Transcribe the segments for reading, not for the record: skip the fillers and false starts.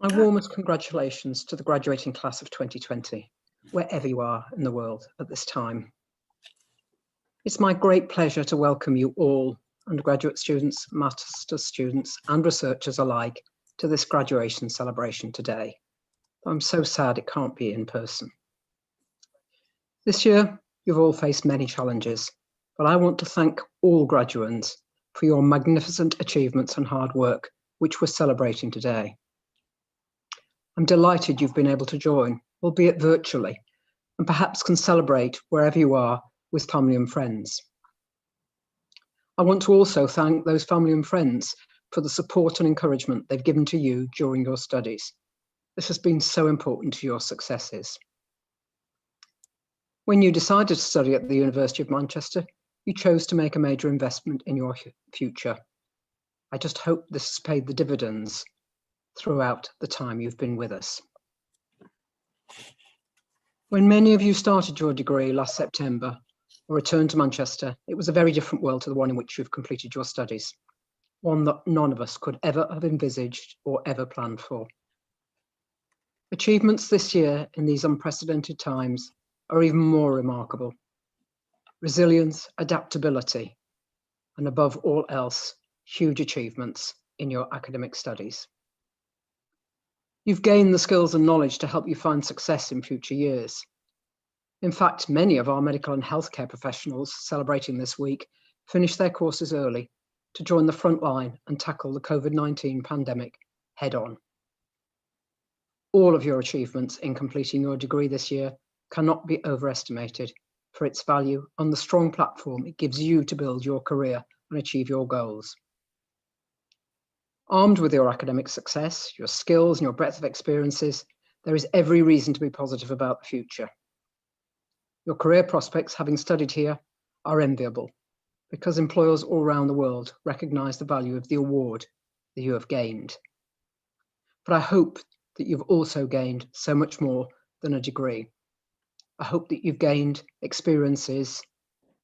My warmest congratulations to the graduating class of 2020, wherever you are in the world at this time. It's my great pleasure to welcome you all, undergraduate students, master's students, and researchers alike, to this graduation celebration today. I'm so sad it can't be in person. This year, you've all faced many challenges, but I want to thank all graduates for your magnificent achievements and hard work, which we're celebrating today. I'm delighted you've been able to join, albeit virtually, and perhaps can celebrate wherever you are with family and friends. I want to also thank those family and friends for the support and encouragement they've given to you during your studies. This has been so important to your successes. When you decided to study at the University of Manchester, you chose to make a major investment in your future. I just hope this has paid the dividends throughout the time you've been with us. When many of you started your degree last September or returned to Manchester, it was a very different world to the one in which you've completed your studies, one that none of us could ever have envisaged or ever planned for. Achievements this year in these unprecedented times are even more remarkable. Resilience, adaptability, and above all else, huge achievements in your academic studies. You've gained the skills and knowledge to help you find success in future years. In fact, many of our medical and healthcare professionals celebrating this week finished their courses early to join the front line and tackle the COVID-19 pandemic head on. All of your achievements in completing your degree this year cannot be overestimated for its value and the strong platform it gives you to build your career and achieve your goals. Armed with your academic success, your skills and your breadth of experiences, there is every reason to be positive about the future. Your career prospects, having studied here, are enviable because employers all around the world recognise the value of the award that you have gained. But I hope that you've also gained so much more than a degree. I hope that you've gained experiences,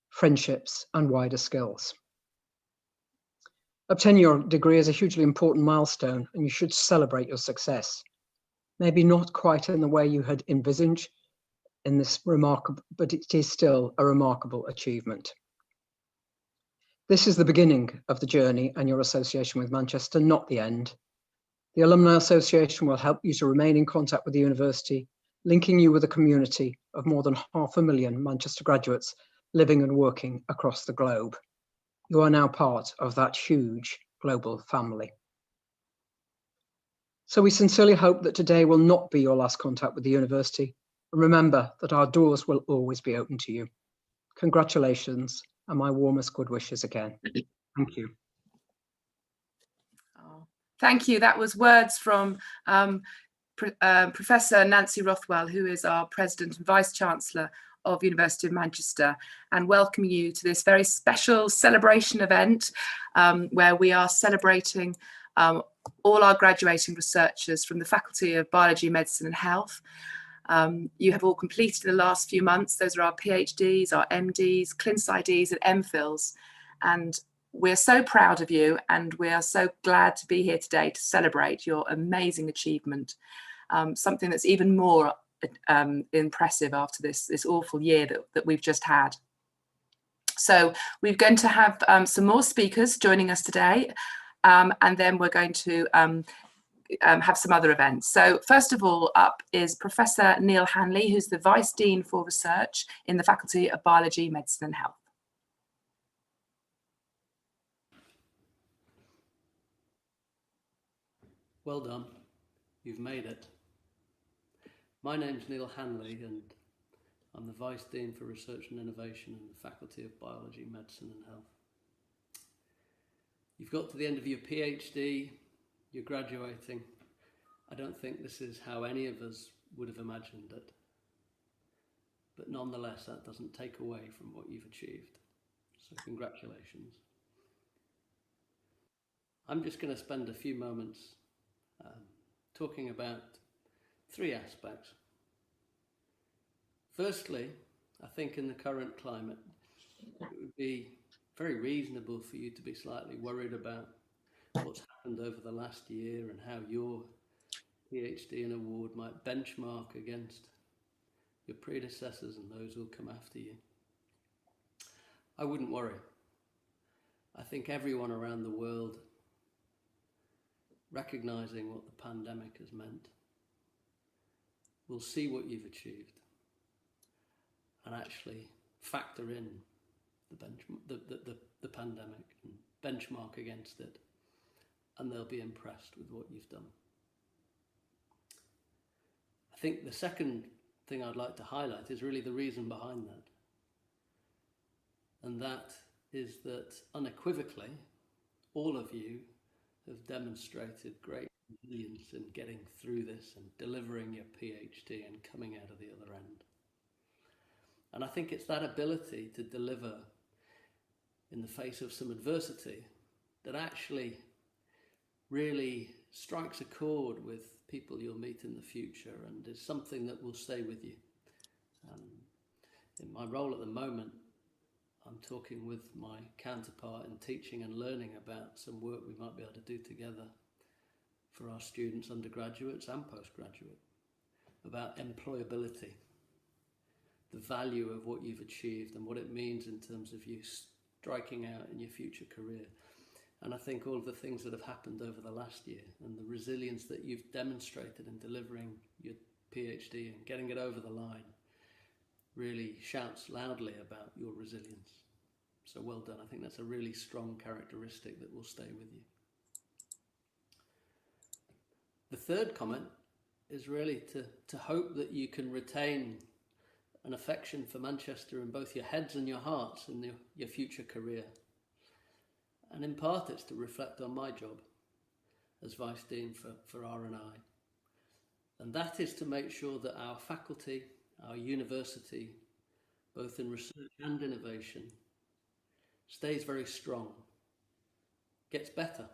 friendships, and wider skills. Obtaining your degree is a hugely important milestone, and you should celebrate your success. Maybe not quite in the way you had envisaged in this remarkable, but it is still a remarkable achievement. This is the beginning of the journey and your association with Manchester, not the end. The Alumni Association will help you to remain in contact with the university, linking you with a community of more than 500,000 Manchester graduates living and working across the globe. You are now part of that huge global family. So we sincerely hope that today will not be your last contact with the university. And remember that our doors will always be open to you. Congratulations and my warmest good wishes again. Thank you. Oh, thank you. That was words from Professor Nancy Rothwell, who is our President and Vice Chancellor of University of Manchester, and welcome you to this very special celebration event where we are celebrating all our graduating researchers from the Faculty of Biology, Medicine and Health. You have all completed in the last few months. Those are our PhDs, our MDs, ClinSciDs and MPhils. And we're so proud of you, and we are so glad to be here today to celebrate your amazing achievement. Something that's even more impressive after this awful year that we've just had. So we're going to have some more speakers joining us today, and then we're going to have some other events. So first of all up is Professor Neil Hanley, who's the Vice Dean for Research in the Faculty of Biology, Medicine and Health. Well done, you've made it. My name's Neil Hanley and I'm the Vice Dean for Research and Innovation in the Faculty of Biology, Medicine and Health. You've got to the end of your PhD, you're graduating. I don't think this is how any of us would have imagined it. but nonetheless, that doesn't take away from what you've achieved. So congratulations. I'm just going to spend a few moments talking about three aspects. Firstly, I think in the current climate, it would be very reasonable for you to be slightly worried about what's happened over the last year and how your PhD and award might benchmark against your predecessors and those who'll come after you. I wouldn't worry. I think everyone around the world, recognizing what the pandemic has meant, will see what you've achieved and actually factor in the pandemic and benchmark against it, and they'll be impressed with what you've done. I think the second thing I'd like to highlight is really the reason behind that. And that is that unequivocally, all of you have demonstrated great resilience in getting through this and delivering your PhD and coming out of the other end. And I think it's that ability to deliver in the face of some adversity that actually really strikes a chord with people you'll meet in the future and is something that will stay with you. In my role at the moment, I'm talking with my counterpart in teaching and learning about some work we might be able to do together for our students, undergraduates and postgraduate, about employability, the value of what you've achieved and what it means in terms of you striking out in your future career. And I think all of the things that have happened over the last year and the resilience that you've demonstrated in delivering your PhD and getting it over the line really shouts loudly about your resilience. So well done. I think that's a really strong characteristic that will stay with you. The third comment is really to hope that you can retain an affection for Manchester in both your heads and your hearts in your future career. And in part it's to reflect on my job as Vice Dean for R&I. And that is to make sure that our faculty, our university, both in research and innovation, stays very strong, gets better,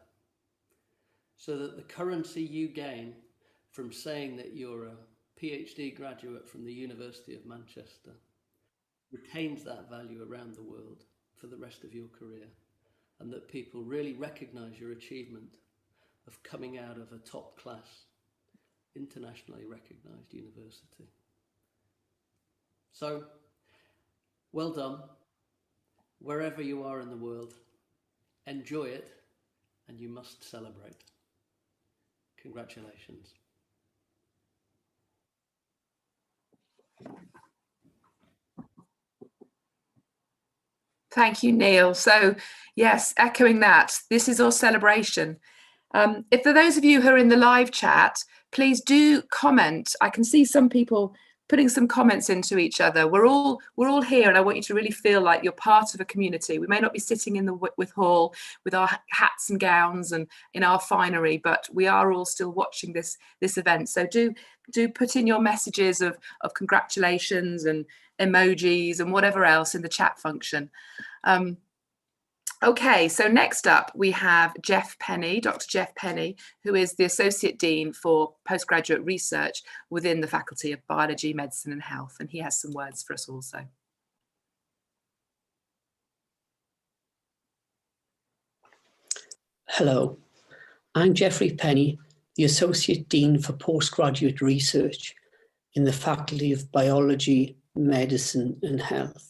so that the currency you gain from saying that you're a PhD graduate from the University of Manchester retains that value around the world for the rest of your career, and that people really recognise your achievement of coming out of a top-class, internationally recognised university. So, well done. Wherever you are in the world, enjoy it, and you must celebrate. Congratulations. Thank you, Neil. So yes, echoing that, this is our celebration. If for those of you who are in the live chat, please do comment. I can see some people putting some comments into each other. We're all here, and I want you to really feel like you're part of a community. We may not be sitting in the Whitworth Hall with our hats and gowns and in our finery, but we are all still watching this event. So do put in your messages of congratulations and emojis and whatever else in the chat function. Okay, so next up we have Jeff Penny, Dr. Jeff Penny, who is the Associate Dean for Postgraduate Research within the Faculty of Biology, Medicine and Health, and he has some words for us also. Hello, I'm Geoffrey Penny, the Associate Dean for Postgraduate Research in the Faculty of Biology, Medicine and Health.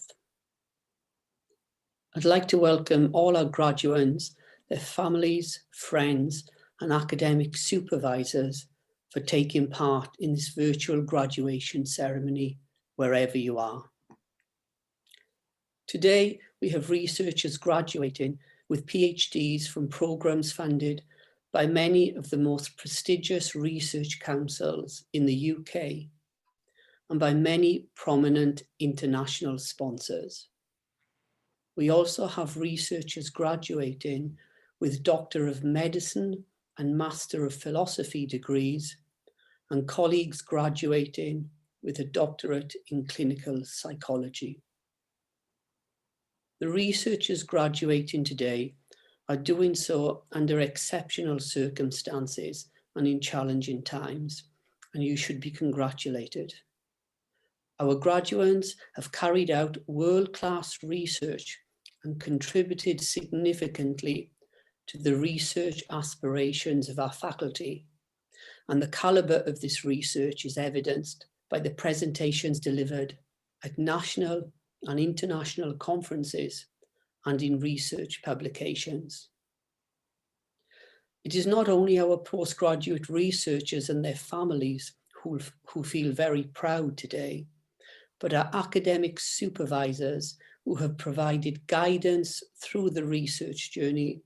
I'd like to welcome all our graduates, their families, friends, and academic supervisors for taking part in this virtual graduation ceremony, wherever you are. Today, we have researchers graduating with PhDs from programs funded by many of the most prestigious research councils in the UK and by many prominent international sponsors. We also have researchers graduating with Doctor of Medicine and Master of Philosophy degrees, and colleagues graduating with a doctorate in clinical psychology. The researchers graduating today are doing so under exceptional circumstances and in challenging times, and you should be congratulated. Our graduates have carried out world-class research and contributed significantly to the research aspirations of our faculty. And the calibre of this research is evidenced by the presentations delivered at national and international conferences and in research publications. It is not only our postgraduate researchers and their families who feel very proud today, but our academic supervisors who have provided guidance through the research journey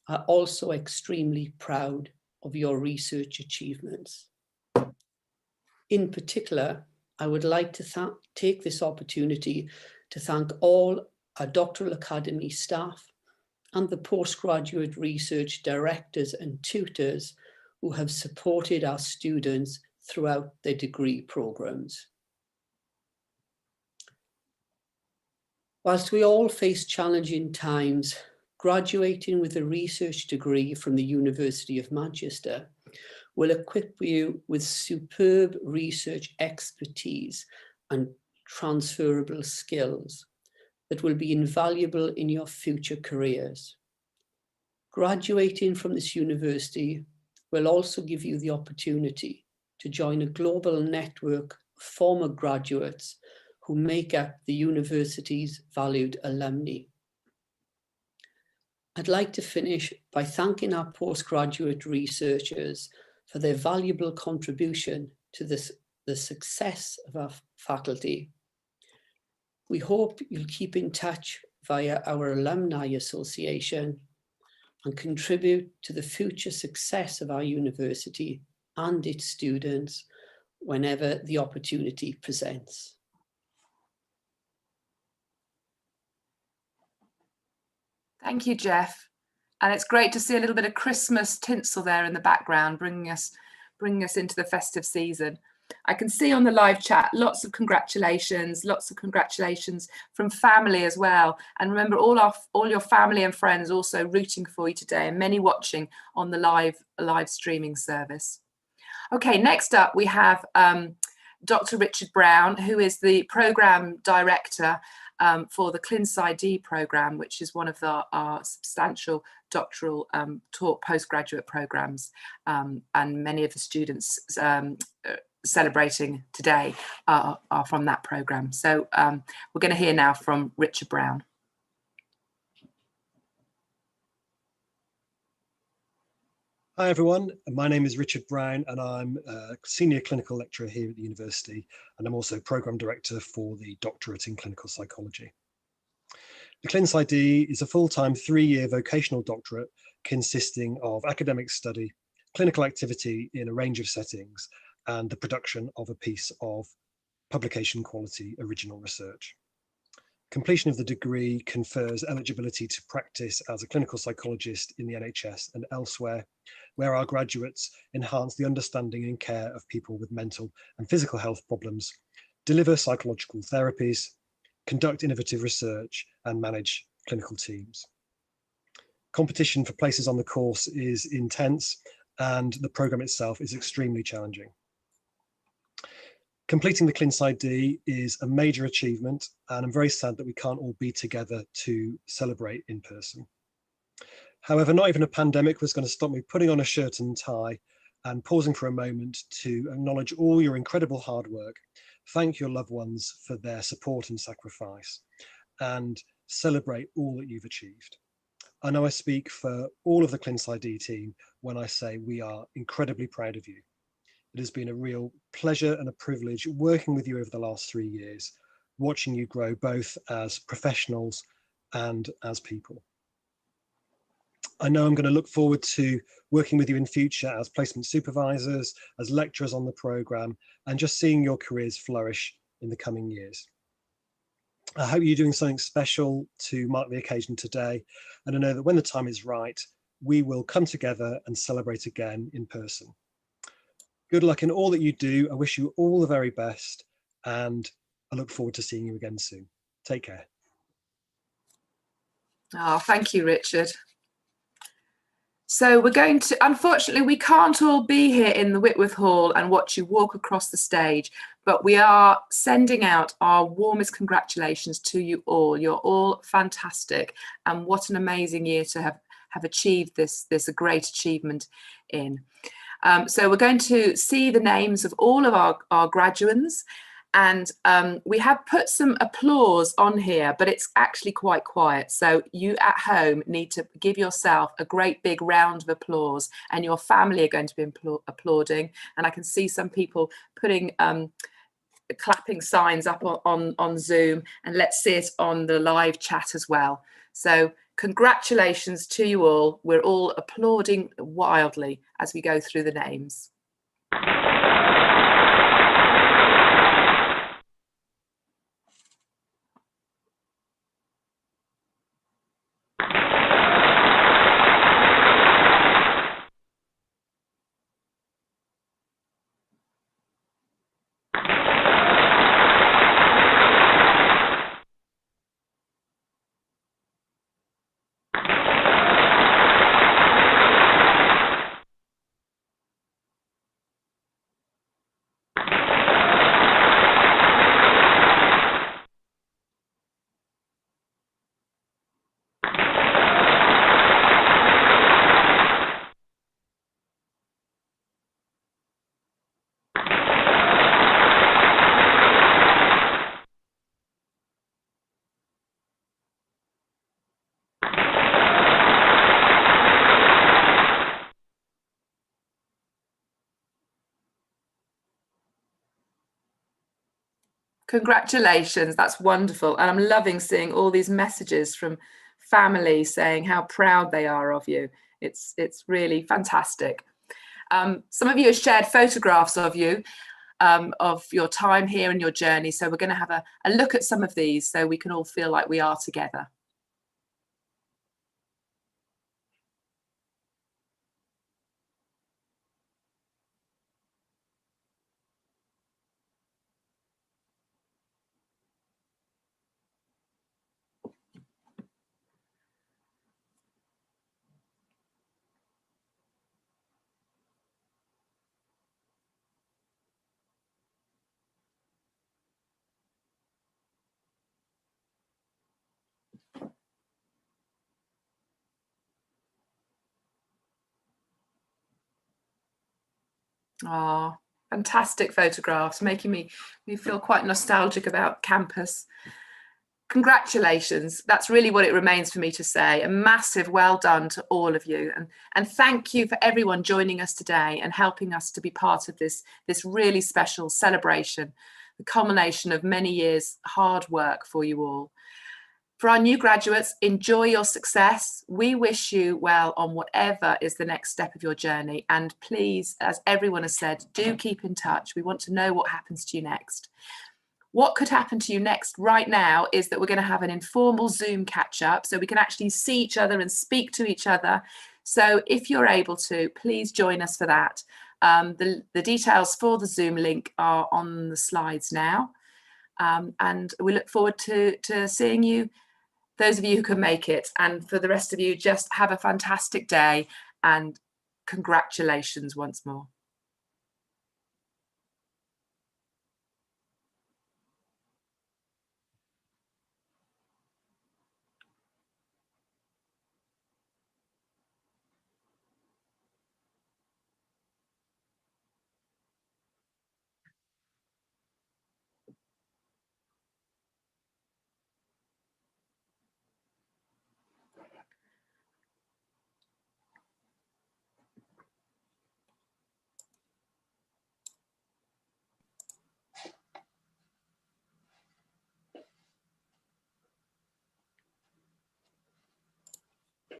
are also extremely proud of your research achievements. In particular, I would like to take this opportunity to thank all our Doctoral Academy staff and the postgraduate research directors and tutors who have supported our students throughout their degree programs. Whilst we all face challenging times, graduating with a research degree from the University of Manchester will equip you with superb research expertise and transferable skills that will be invaluable in your future careers. Graduating from this university will also give you the opportunity to join a global network of former graduates who make up the university's valued alumni. I'd like to finish by thanking our postgraduate researchers for their valuable contribution to the success of our faculty. We hope you'll keep in touch via our Alumni Association and contribute to the future success of our university and its students whenever the opportunity presents. Thank you, Jeff. And it's great to see a little bit of Christmas tinsel there in the background, bringing us into the festive season. I can see on the live chat lots of congratulations from family as well. And remember, all your family and friends also rooting for you today, and many watching on the live streaming service. Okay, next up we have Dr. Richard Brown, who is the Programme Director for the ClinSci-D programme, which is one of our substantial doctoral postgraduate programmes, and many of the students celebrating today are from that programme. So we're going to hear now from Richard Brown. Hi everyone, my name is Richard Brown and I'm a Senior Clinical Lecturer here at the University, and I'm also Programme Director for the Doctorate in Clinical Psychology. The ClinSci-D is a full-time 3-year vocational doctorate consisting of academic study, clinical activity in a range of settings, and the production of a piece of publication quality original research. Completion of the degree confers eligibility to practice as a clinical psychologist in the NHS and elsewhere, where our graduates enhance the understanding and care of people with mental and physical health problems, deliver psychological therapies, conduct innovative research, and manage clinical teams. Competition for places on the course is intense, and the programme itself is extremely challenging. Completing the ClinSci-D is a major achievement, and I'm very sad that we can't all be together to celebrate in person. However, not even a pandemic was going to stop me putting on a shirt and tie and pausing for a moment to acknowledge all your incredible hard work, thank your loved ones for their support and sacrifice, and celebrate all that you've achieved. I know I speak for all of the ClinSci-D team when I say we are incredibly proud of you. It has been a real pleasure and a privilege working with you over the last 3 years, watching you grow both as professionals and as people. I know I'm going to look forward to working with you in future as placement supervisors, as lecturers on the programme, and just seeing your careers flourish in the coming years. I hope you're doing something special to mark the occasion today, and I know that when the time is right, we will come together and celebrate again in person. Good luck in all that you do. I wish you all the very best, and I look forward to seeing you again soon. Take care. Oh, thank you, Richard. So we're going to, unfortunately, we can't all be here in the Whitworth Hall and watch you walk across the stage, but we are sending out our warmest congratulations to you all. You're all fantastic, and what an amazing year to have achieved this a great achievement in. So we're going to see the names of all of our graduands, and we have put some applause on here, but it's actually quite quiet. So you at home need to give yourself a great big round of applause, and your family are going to be applauding. And I can see some people putting clapping signs up on Zoom, and let's see it on the live chat as well. So congratulations to you all. We're all applauding wildly as we go through the names. Congratulations, that's wonderful. And I'm loving seeing all these messages from family saying how proud they are of you. It's really fantastic. Some of you have shared photographs of you, of your time here and your journey. So we're going to have a look at some of these so we can all feel like we are together. Oh, fantastic photographs, making me feel quite nostalgic about campus. Congratulations. That's really what it remains for me to say. A massive well done to all of you. And thank you for everyone joining us today and helping us to be part of this really special celebration, the culmination of many years' hard work for you all. For our new graduates, enjoy your success. We wish you well on whatever is the next step of your journey. And please, as everyone has said, do keep in touch. We want to know what happens to you next. What could happen to you next right now is that we're going to have an informal Zoom catch up so we can actually see each other and speak to each other. So if you're able to, please join us for that. The details for the Zoom link are on the slides now. And we look forward to seeing you, those of you who can make it. And for the rest of you, just have a fantastic day and congratulations once more.